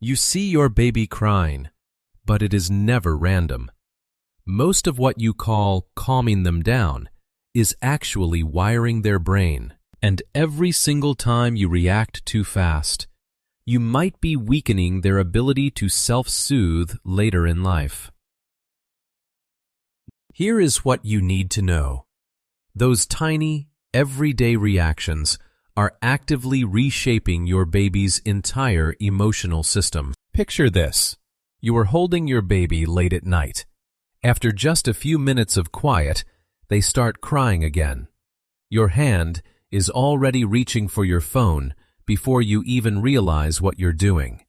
You see your baby crying, but it is never random. Most of what you call calming them down is actually wiring their brain. And every single time you react too fast, you might be weakening their ability to self-soothe later in life. Here is what you need to know. Those tiny, everyday reactions are actively reshaping your baby's entire emotional system. Picture this. You are holding your baby late at night. After just a few minutes of quiet, they start crying again. Your hand is already reaching for your phone before you even realize what you're doing.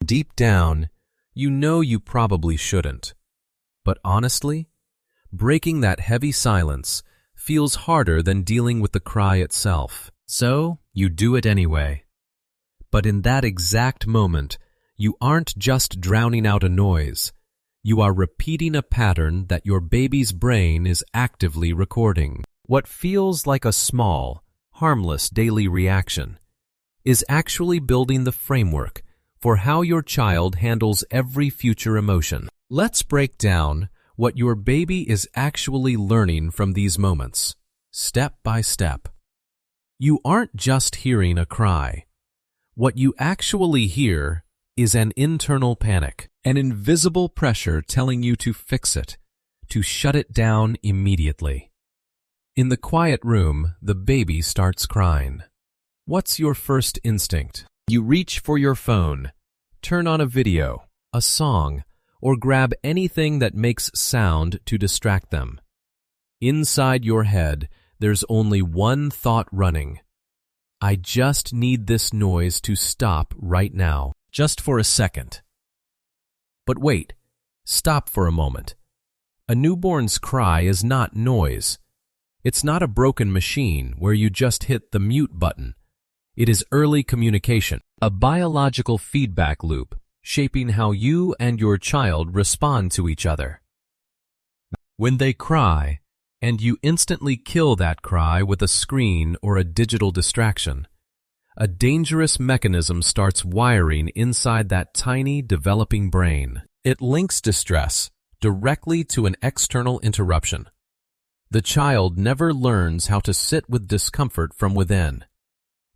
Deep down, you know you probably shouldn't. But honestly, breaking that heavy silence feels harder than dealing with the cry itself. So, you do it anyway. But in that exact moment, you aren't just drowning out a noise. You are repeating a pattern that your baby's brain is actively recording. What feels like a small, harmless daily reaction is actually building the framework for how your child handles every future emotion. Let's break down what your baby is actually learning from these moments, step by step. You aren't just hearing a cry. What you actually hear is an internal panic, an invisible pressure telling you to fix it, to shut it down immediately. In the quiet room, the baby starts crying. What's your first instinct? You reach for your phone, turn on a video, a song, or grab anything that makes sound to distract them. Inside your head, there's only one thought running. I just need this noise to stop right now, just for a second. But wait, stop for a moment. A newborn's cry is not noise. It's not a broken machine where you just hit the mute button. It is early communication, a biological feedback loop shaping how you and your child respond to each other. When they cry, and you instantly kill that cry with a screen or a digital distraction, a dangerous mechanism starts wiring inside that tiny, developing brain. It links distress directly to an external interruption. The child never learns how to sit with discomfort from within,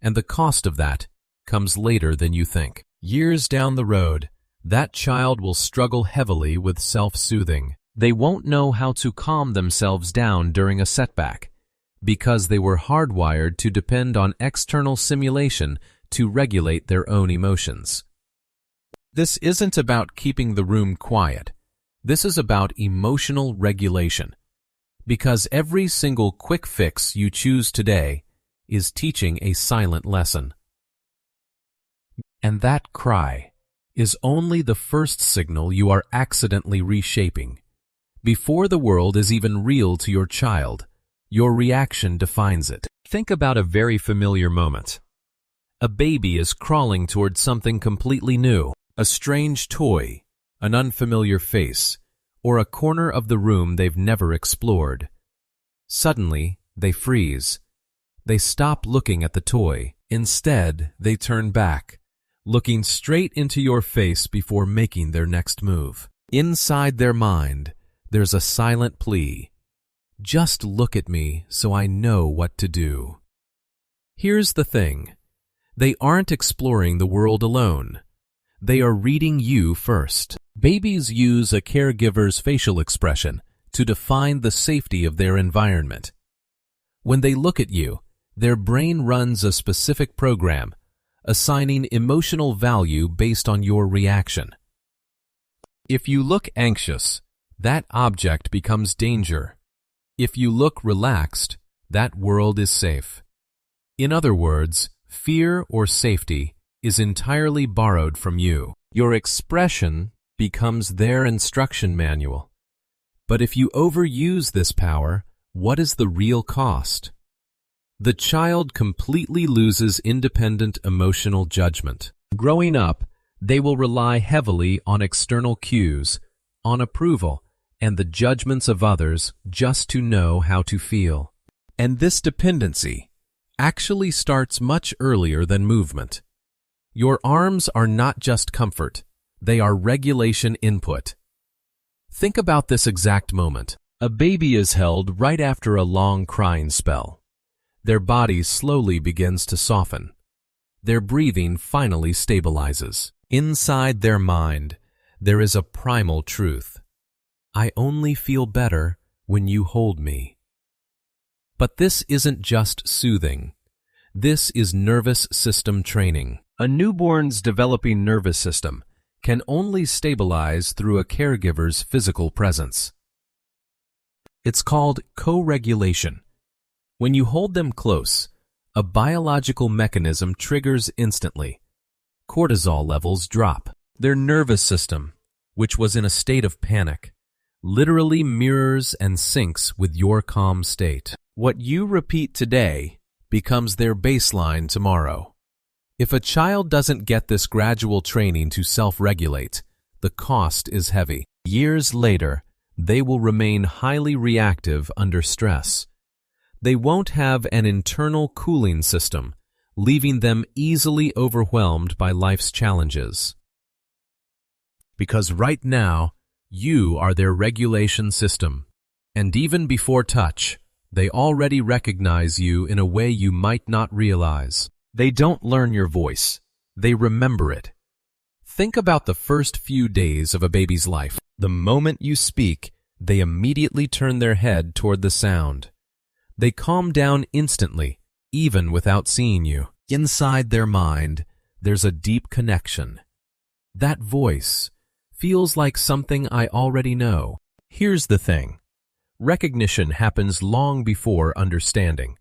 and the cost of that comes later than you think. Years down the road, that child will struggle heavily with self-soothing. They won't know how to calm themselves down during a setback, because they were hardwired to depend on external stimulation to regulate their own emotions. This isn't about keeping the room quiet. This is about emotional regulation. Because every single quick fix you choose today is teaching a silent lesson. And that cry is only the first signal you are accidentally reshaping. Before the world is even real to your child, your reaction defines it. Think about a very familiar moment. A baby is crawling towards something completely new, a strange toy, an unfamiliar face, or a corner of the room they've never explored. Suddenly, they freeze. They stop looking at the toy. Instead, they turn back, looking straight into your face before making their next move. Inside their mind, there's a silent plea. Just look at me so I know what to do. Here's the thing. They aren't exploring the world alone. They are reading you first. Babies use a caregiver's facial expression to define the safety of their environment. When they look at you, their brain runs a specific program, assigning emotional value based on your reaction. If you look anxious, that object becomes danger. If you look relaxed, that world is safe. In other words, fear or safety is entirely borrowed from you. Your expression becomes their instruction manual. But if you overuse this power, what is the real cost? The child completely loses independent emotional judgment. Growing up, they will rely heavily on external cues, on approval, and the judgments of others just to know how to feel. And this dependency actually starts much earlier than movement. Your arms are not just comfort, they are regulation input. Think about this exact moment. A baby is held right after a long crying spell. Their body slowly begins to soften. Their breathing finally stabilizes. Inside their mind, there is a primal truth. I only feel better when you hold me. But this isn't just soothing. This is nervous system training. A newborn's developing nervous system can only stabilize through a caregiver's physical presence. It's called co-regulation. When you hold them close, a biological mechanism triggers instantly. Cortisol levels drop. Their nervous system, which was in a state of panic, literally mirrors and syncs with your calm state. What you repeat today becomes their baseline tomorrow. If a child doesn't get this gradual training to self-regulate, the cost is heavy. Years later, they will remain highly reactive under stress. They won't have an internal cooling system, leaving them easily overwhelmed by life's challenges. Because right now, you are their regulation system. And even before touch, they already recognize you in a way you might not realize. They don't learn your voice. They remember it. Think about the first few days of a baby's life. The moment you speak, they immediately turn their head toward the sound. They calm down instantly, even without seeing you. Inside their mind, there's a deep connection. That voice feels like something I already know. Here's the thing. Recognition happens long before understanding.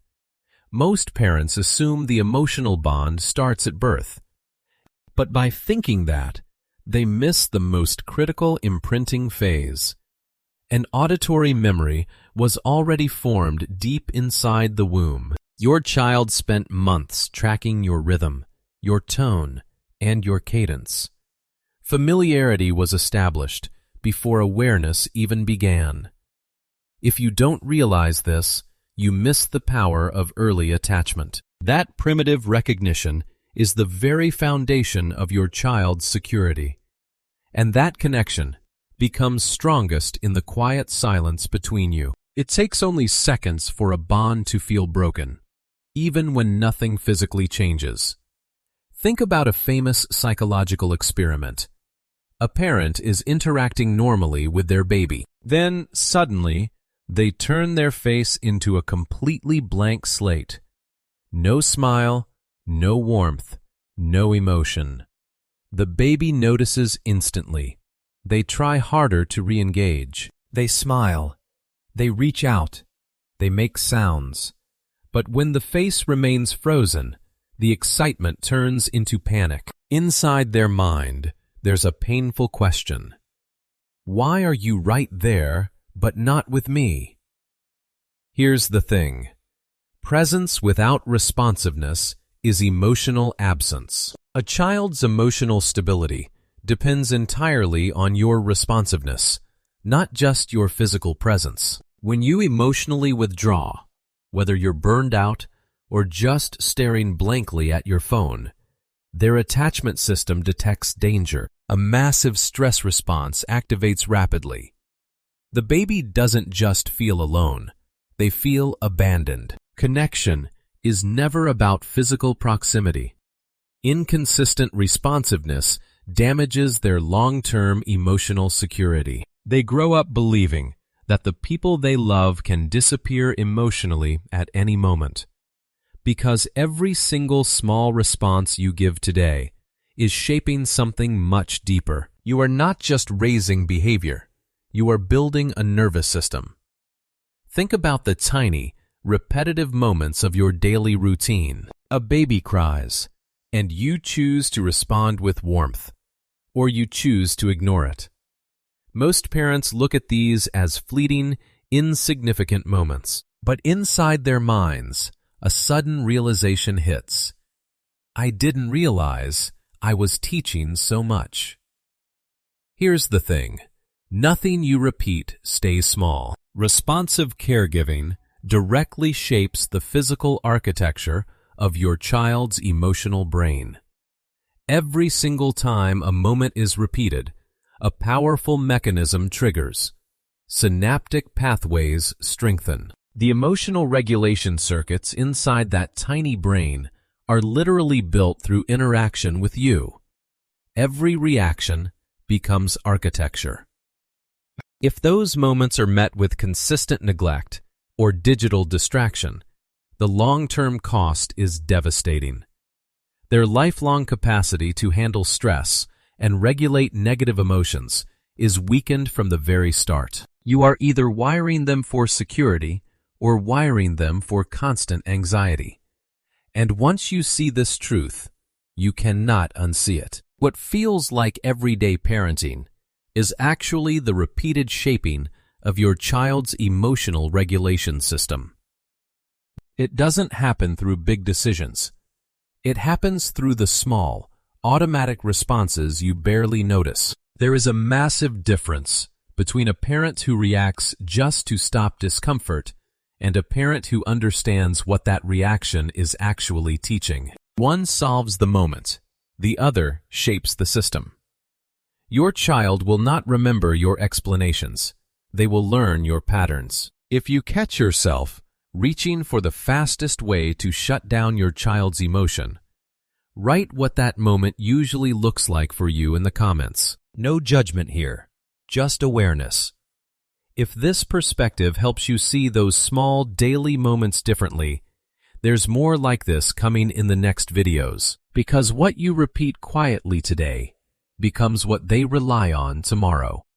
Most parents assume the emotional bond starts at birth. But by thinking that, they miss the most critical imprinting phase. An auditory memory was already formed deep inside the womb. Your child spent months tracking your rhythm, your tone, and your cadence. Familiarity was established before awareness even began. If you don't realize this, you miss the power of early attachment. That primitive recognition is the very foundation of your child's security. And that connection becomes strongest in the quiet silence between you. It takes only seconds for a bond to feel broken, even when nothing physically changes. Think about a famous psychological experiment. A parent is interacting normally with their baby. Then, suddenly, they turn their face into a completely blank slate. No smile, no warmth, no emotion. The baby notices instantly. They try harder to re-engage. They smile. They reach out. They make sounds. But when the face remains frozen, the excitement turns into panic. Inside their mind, there's a painful question. Why are you right there, but not with me? Here's the thing. Presence without responsiveness is emotional absence. A child's emotional stability depends entirely on your responsiveness, not just your physical presence. When you emotionally withdraw, whether you're burned out or just staring blankly at your phone, their attachment system detects danger. A massive stress response activates rapidly. The baby doesn't just feel alone. They feel abandoned. Connection is never about physical proximity. Inconsistent responsiveness damages their long-term emotional security. They grow up believing that the people they love can disappear emotionally at any moment. Because every single small response you give today is shaping something much deeper. You are not just raising behavior. You are building a nervous system. Think about the tiny, repetitive moments of your daily routine. A baby cries, and you choose to respond with warmth, or you choose to ignore it. Most parents look at these as fleeting, insignificant moments. But inside their minds, a sudden realization hits. I didn't realize I was teaching so much. Here's the thing. Nothing you repeat stays small. Responsive caregiving directly shapes the physical architecture of your child's emotional brain. Every single time a moment is repeated, a powerful mechanism triggers. Synaptic pathways strengthen. The emotional regulation circuits inside that tiny brain are literally built through interaction with you. Every reaction becomes architecture. If those moments are met with consistent neglect or digital distraction, the long-term cost is devastating. Their lifelong capacity to handle stress and regulate negative emotions is weakened from the very start. You are either wiring them for security or wiring them for constant anxiety. And once you see this truth, you cannot unsee it. What feels like everyday parenting is actually the repeated shaping of your child's emotional regulation system. It doesn't happen through big decisions. It happens through the small, automatic responses you barely notice. There is a massive difference between a parent who reacts just to stop discomfort and a parent who understands what that reaction is actually teaching. One solves the moment, the other shapes the system. Your child will not remember your explanations. They will learn your patterns. If you catch yourself reaching for the fastest way to shut down your child's emotion, write what that moment usually looks like for you in the comments. No judgment here, just awareness. If this perspective helps you see those small daily moments differently, there's more like this coming in the next videos, because what you repeat quietly today becomes what they rely on tomorrow.